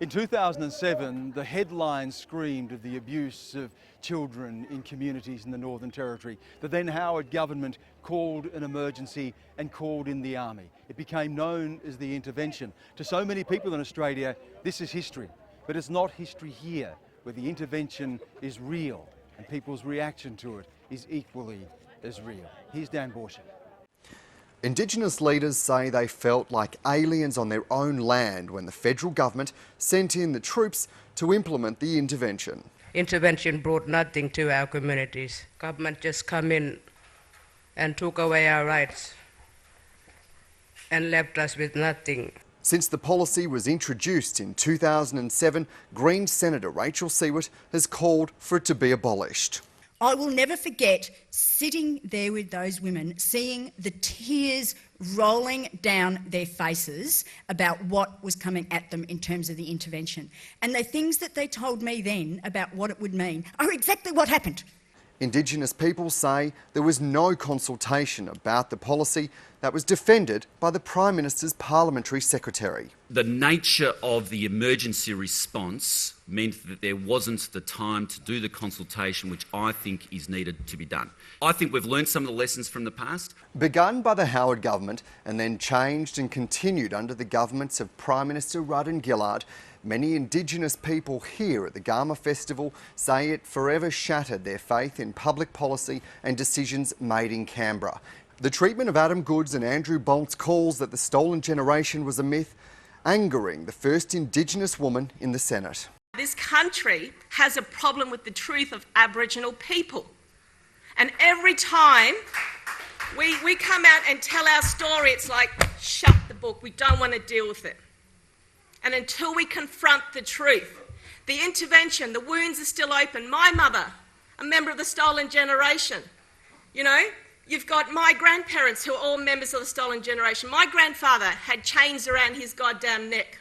In 2007, the headlines screamed of the abuse of children in communities in the Northern Territory. The then Howard government called an emergency and called in the army. It became known as the Intervention. To so many people in Australia, this is history. But it's not history here, where the intervention is real and people's reaction to it is equally as real. Here's Dan Borshak. Indigenous leaders say they felt like aliens on their own land when the federal government sent in the troops to implement the intervention. Intervention brought nothing to our communities. Government just come in and took away our rights and left us with nothing. Since the policy was introduced in 2007, Green Senator Rachel Siewert has called for it to be abolished. I will never forget sitting there with those women, seeing the tears rolling down their faces about what was coming at them in terms of the intervention. And the things that they told me then about what it would mean are exactly what happened. Indigenous people say there was no consultation about the policy that was defended by the Prime Minister's Parliamentary Secretary. The nature of the emergency response meant that there wasn't the time to do the consultation which I think is needed to be done. I think we've learned some of the lessons from the past. Begun by the Howard government and then changed and continued under the governments of Prime Minister Rudd and Gillard, many Indigenous people here at the Garma Festival say it forever shattered their faith in public policy and decisions made in Canberra. The treatment of Adam Goodes and Andrew Bolt's calls that the stolen generation was a myth, angering the first Indigenous woman in the Senate. This country has a problem with the truth of Aboriginal people. And every time we come out and tell our story, it's like, shut the book, we don't want to deal with it. And until we confront the truth, the intervention, the wounds are still open. My mother, a member of the stolen generation, you know, you've got my grandparents who are all members of the stolen generation. My grandfather had chains around his goddamn neck.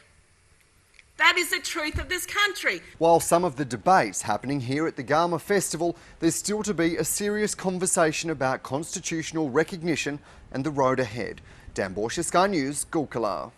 That is the truth of this country. While some of the debates happening here at the Garma Festival, there's still to be a serious conversation about constitutional recognition and the road ahead. Dan Borshak, Sky News, Gulkala.